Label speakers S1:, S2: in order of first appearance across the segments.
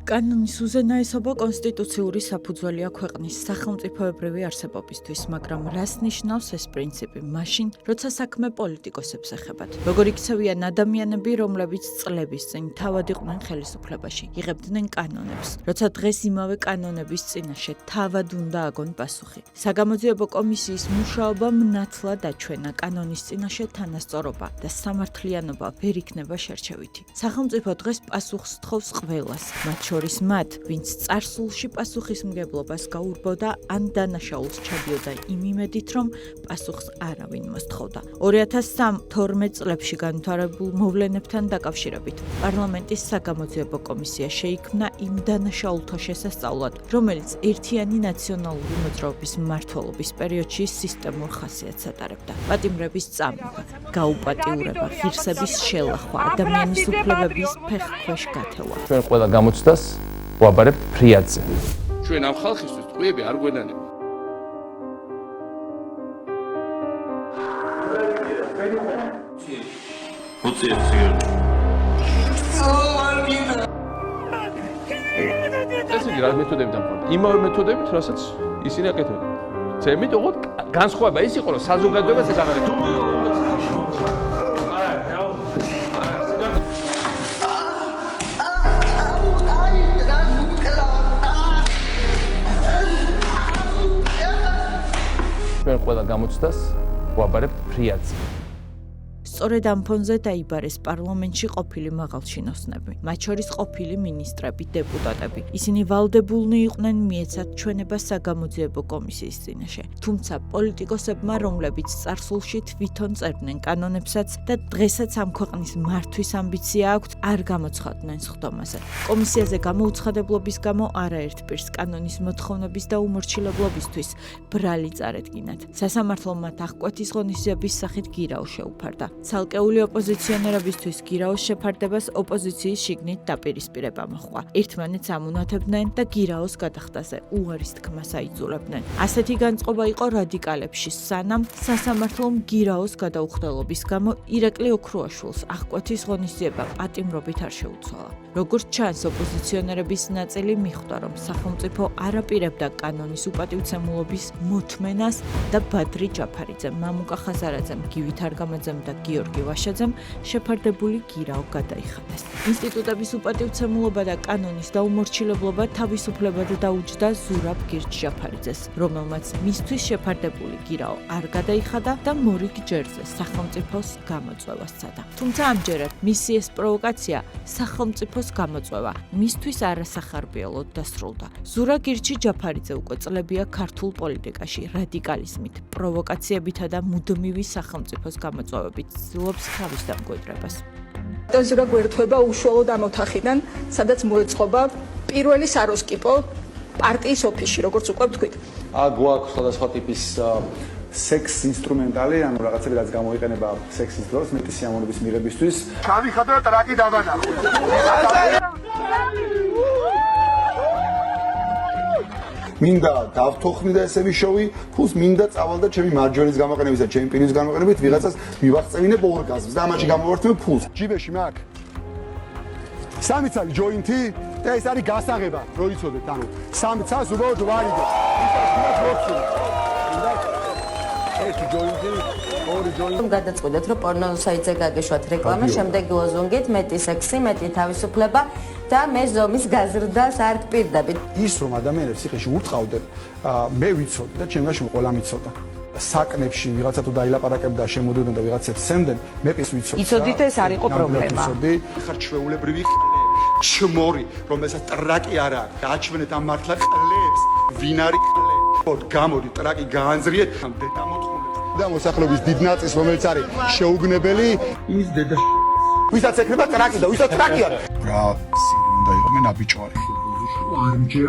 S1: კანონის უზენაესობა კონსტიტუციური საფუძველია ქვეყნის სახელმწიფოებრივი არსებობისთვის, მაგრამ რას ნიშნავს ეს პრინციპი მაშინ, როცა საქმე პოლიტიკოსებს ეხებათ? როგორ იქცევიან ადამიანები, რომლებიც წლების წინ თავად იყვნენ ხელისუფლებაში, იღებდნენ კანონებს, როცა დღეს იმავე კანონების წინაშე თავად უნდა აგონ პასუხი. საგამოძიებო კომისიის მუშაობამ ნათლად აჩვენა კანონის წინაშე თანასწორობა და სამართლიანობა ვერ იქნება შერჩევითი. სახელმწიფო დღეს პასუხს თხოვს ყველას, მათ შორის მათ, ვინც წარსულში პასუხისმგებლობას გაურბოდა ან დანაშაულს ჩადიოდა იმ იმედით, რომ პასუხს არავინ მოსთხოვდა. 2012 წლებში განვითარებულ მოვლენებთან დაკავშირებით პარლამენტის საგამოძიებო კომისია შეიქმნა იმ დანაშაულთა შესასწავლად, რომელიც ერთიანი ნაციონალური მოძრაობის მმართველობის პერიოდში სისტემურ ხასიათს ატარებდა. პატიმრების წამება, გაუპატიურება, ღირსების შელახვა, ადამიანის უფლებების ფეხქვეშ გათევა.
S2: ჩვენ ყველა გამოცდას ვაბარებთ ფრიადზე.
S3: ჩვენ ამ ხალხისთვის ტყუები არ გვენანებთ. ეს იგი რა მეთოდები დამყარდა? იმავე მეთოდებით, რასაც ისინი აკეთებდნენ. ზემით ოღონდ განსხვავება ის იყო, რომ საზოგადოებას ეს აღარ ეკეთებდა.
S2: ჩვენ ყველა გამოცდას ვაბარებთ ფრიადზე.
S1: სწორედ ამ ფონზე დაიბარეს პარლამენტში ყოფილი მაღალჩინოსნები, მათ შორის ყოფილი მინისტრები, დეპუტატები. ისინი ვალდებულნი იყვნენ მიეცათ ჩვენება საგამოძიებო კომისიის წინაშე. თუმცა პოლიტიკოსებმა, რომლებიც წარსულში თვითონ წერდნენ კანონებსაც და დღესაც ამ ქვეყნის მართვის ამბიცია აქვთ, არ გამოცხადდნენ სხდომაზე. კომისიაზე გამოუცხადებლობის გამო არაერთ პირს კანონის მოთხოვნების და უმორჩილებლობისთვის ბრალი წარედგინათ. სასამართლო მათ აღკვეთის ღონისძიების სახით გირაო შეუფარდა. ცალკეული ოპოზიციონერებისთვის გირაოს შეფარდებას ოპოზიციის შიგნით დაპირისპირება მოჰყვა. ერთმანეთს ამუნათებდნენ და გირაოს გადახდაზე უარის თქმას აიძულებდნენ. ასეთი განწყობა იყო რადიკალებში, სანამ სასამართლომ გირაოს გადაუხდელობის გამო ირაკლი ოქრუაშვილს აღკვეთის ღონისძიება პატიმრობით არ შეუცვალა. როგორც ჩანს, ოპოზიციონერების ნაწილი მიხვდა, რომ სახელმწიფო არ აპირებდა კანონის უპატივცემულობის მოთმენას და ბადრი ჯაფარიძემ, მამუკა ხაზარაძემ, გივი თარგამაძემ და გიორგი ვაშაძემ შეფარდებული გირაო გადაიხადეს. ინსტიტუტების უპატივცემულობა და კანონის დაუმორჩილებლობა თავისუფლებად დაუჯდა ზურაბ გირჩ-ჯაფარიძეს, რომელმაც მისთვის შეფარდებული გირაო არ გადაიხადა და მორიგ ჯერზე სახელმწიფოს გამოწვევას სცადა. თუმცა ამჯერად მისი ეს პროვოკაცია სახელმწიფოს გამოწვევა მისთვის არასახარბიელოდ დასრულდა. ზურაბ გირჩ-ჯაფარიძე უკვე წლებია ქართულ პოლიტიკაში რადიკალიზმით, პროვოკაციებითა და მუდმივი სახელმწიფოს გამოწვევებით ცდილობს თავის დამკვიდრებას.
S4: ზურაბ გვერდება უშუალოდ ამ ოთახიდან, სადაც მოეწყობა პირველი საროსკიპო პარტიის ოფისში, როგორც უკვე ვთქვით.
S5: გვაქვს სხვადასხვა ტიპის სექს ინსტრუმენტალი, ანუ რაღაცები, რაც გამოიყენება სექსის დროს, მეტი სიამოვნების მიღებისთვის.
S6: ჩავიხადო ტრაკი დაბანახო.
S5: მინდა დავთოხნი და ესები შოვი, ფულს მინდა წავალ და ჩემი მარჯვენის გამოყენებით და ჩემი პირის გამოყენებით ვიღაცას მივახწევინებ ორგაზმს და ამაში გამოვართმევ ფულს.
S6: ჯიბეში მაქვს 3 წელი ჯოინტი და ეს არის გასაღება, რო იცოდეთ, ანუ 3 წელს უბრალოდ ვარიდე. ერთი ჯოინტი, ორი ჯოინტი.
S7: გადაწყვეტეთ, რომ პორნო საიტზე გაგეშვათ რეკლამა, შემდეგ ლოზუნგით მეტი სექსი, მეტი თავისუფლება და მე ზომის გაზრდას არ გპირდებით.
S6: ის რომ ადამიანებს ციხეში ურტყავდნენ, მე ვიცოდი და ჩემგანში ყველამ იცოდა. საკნებში ვიღაცა თუ დაილაპარაკებდა, შემოდიოდნენ და ვიღაცებს სცემდნენ, მე ის ვიცოდი.
S4: იცოდით ეს არ იყო პრობლემა.
S6: ხარ ჩვეულებრივი ჩმორი, რომელსაც ტრაკი არ აქვს. გააჩვენეთ ამ მართლა ყლებს, ვინ არის ყლე? გამოდი ტრაკი გაანძრიეთ, დედა მოთხოვნებს. და მოსახლეობის დიდ ნაწილს, რომელიც არის შეუგნებელი, ის დედა ვისაც ეკრება ტრაკი და ვისაც ტრაკი არის. რა სირი უნდა იყო მე ნაბიჯვარი.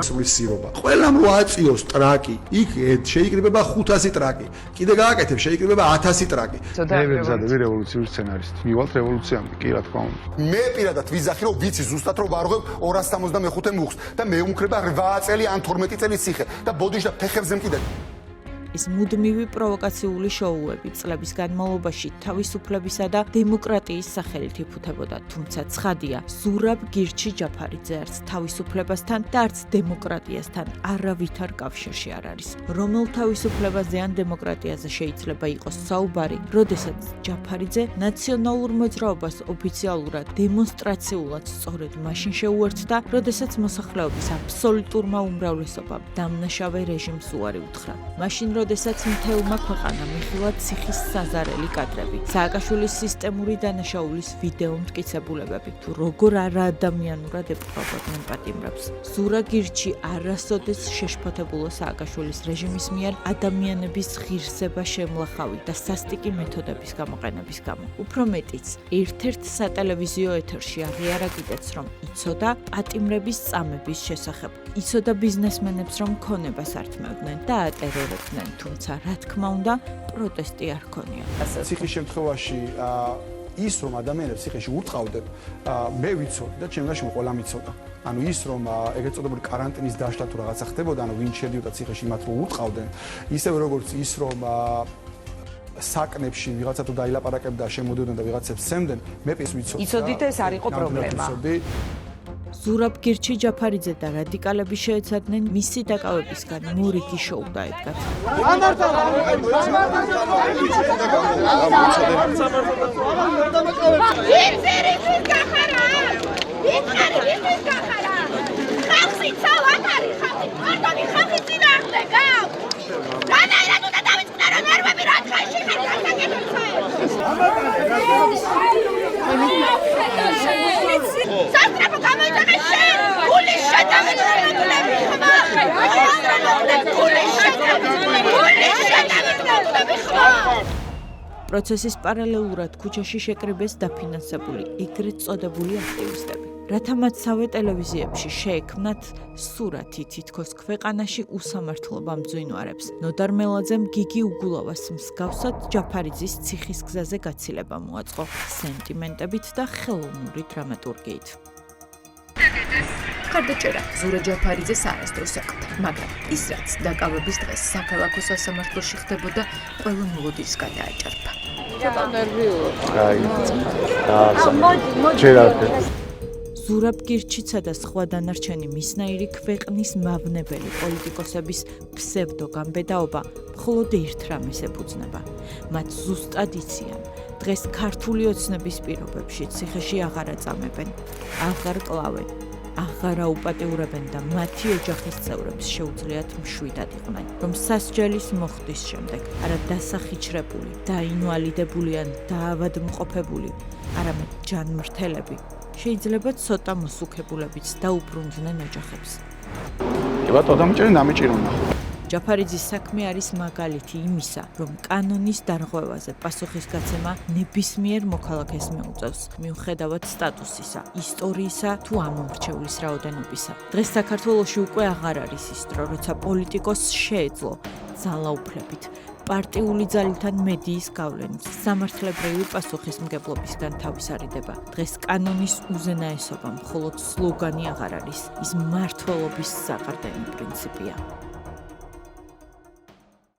S6: სული სირობა. ყველამ რო აწიოს ტრაკი, იქ შეიკრიბება 500 ტრაკი. კიდე გააკეთებ, შეიკრიბება 1000 ტრაკი.
S8: მე მზადები რევოლუციური სცენარისტი. მივალთ რევოლუციამდე, კი რა თქმა უნდა.
S6: მე პირადად ვიზახი რომ ვიცი ზუსტად რომ ვარღვევ 275 მუხს და მე უმქრება 8 წელი ან 12 წელი ციხე და ბოდიში და ფეხებზე მკიდე.
S1: ის მუდმივი პროვოკაციული შოუები წლების განმავლობაში თავისუფლებისა და დემოკრატიის სახელით იფუთებოდა, თუმცა ცხადია, ზურაბ გირჩი ჯაფარიძე არც თავისუფლებასთან და არც დემოკრატიასთან არავითარ კავშირში არ არის. რომელ თავისუფლებაზე ან დემოკრატიაზე შეიძლება იყოს საუბარი, როდესაც ჯაფარიძე ნაციონალურ მოძრაობას ოფიციალურად დემონსტრაციულად სწორედ მაშინ შეუერთდა, როდესაც მოსახლეობის აბსოლუტურმა უმრავლესობამ დამნაშავე რეჟიმს უარი უთხრა. მაშინ, როდესაც მთელმა ქვეყანამ იხილა ციხის საზარელი კადრები, სააკაშვილის სისტემური დანაშაულის ვიდეო მტკიცებულებები, თუ როგორ არაადამიანურად ეპყრობოდნენ პატიმრებს. ზურა გირჩი არასოდეს შეშფოთებულა სააკაშვილის რეჟიმის მიერ ადამიანების ღირსება შემლახავი და სასტიკი მეთოდების გამოყენების გამო. უფრო მეტიც, ერთ-ერთ სატელევიზიო ეთერში აღიარა კიდეც, რომ იცოდა პატიმრების წამების შესახებ. იცოდა ბიზნესმენებს, რომ ქონებას ართმევდნენ და ატერორებდნენ, თუმცა რა თქმა უნდა, პროტესტი არ ჰქონია.
S6: ციხის შემთხვევაში ის რომ ადამიანებს ციხეში ურტყავდნენ, მე ვიცოდი და ჩემგანში ყველა მიცოდა. ანუ ის რომ ეგრეთ წოდებული каранტინის დაშლა თუ რაღაცა ხდებოდა, ანუ ვინ შედიოდა ციხეში მათ რომ ურტყავდნენ, ისევე როგორც ის რომ საკნებში ვიღაცა თუ დაილაპარაკებდა, შემოდიოდნენ და ვიღაცებს სცემდნენ, მე ეს ვიცოდი.
S9: იცოდით ეს არ იყო პრობლემა.
S1: ზურაბ გირჩი ჯაფარიძე და რადიკალები შეეცადნენ მისი დაკავებისგან მორიგი შოუ დაედგათ. პროცესის პარალელურად ქუჩაში შეკრიბეს დაფინანსებული ეგრეთ წოდებული აქტივისტები. რათა მათსავე ტელევიზიებში შეექმნათ სურათი თითქოს ქვეყანაში უსამართლობა მძვინვარებს. ნოდარ მელაძემ გიგი უგულავას მსგავსად ჯაფარიძის ციხის გზაზე გაცილება მოაწყო სენტიმენტებით და ხელოვნური დრამატურგიით.
S9: ხარდაჭერა ზურა ჯაფარიძეს არასდროს აკეთა, მაგრამ ის რაც დაკავების დღეს საქალაქო სასამართლოში ხდებოდა, ყველა მოლოდინს გადააჭარბა. ზურაბ გირჩიცა და სხვა დანარჩენი მისნაირი ქვეყნის მავნებელი პოლიტიკოსების ფსევდოგამბედაობა მხოლოდ ერთ რამეს ეფუძნება. მათ ზუსტად იციან, დღეს ქართული ოცნების პირობებში ციხეში აღარ აწამებენ, აღარ კლავენ, აღარ აუპატეურებენ და მათი ოჯახის წევრებს შეუძლიათ მშვიდად იყვნენ, რომ სასჯელის მოხდის შემდეგ არა დასახიჩრებული, დაინვალიდებული ან დაავადმყოფებული, არამედ ჯანმრთელები შეიძლება ცოტა მოსუქებულებიც დაუბრუნდნენ ოჯახებს. ჯაფარიძის საქმე არის მაგალითი იმისა, რომ კანონის დარღვევაზე პასუხისგაცემა ნებისმიერ მოქალაქეს მიუწევს, მიუხედავად სტატუსისა, ისტორიისა თუ ამომრჩევლის რაოდენობისა. დღეს საქართველოში უკვე აღარ არის ის დრო, როცა პოლიტიკოსს შეეძლო ძალაუფლებით, პარტიული ძალითან მედიის გავლენით, სამართლებრივი პასუხისმგებლობისგან თავის არიდება. დღეს კანონის უზენაესობა მხოლოდ სლოგანი აღარ არის, ის მმართველობის საყრდენი პრინციპია.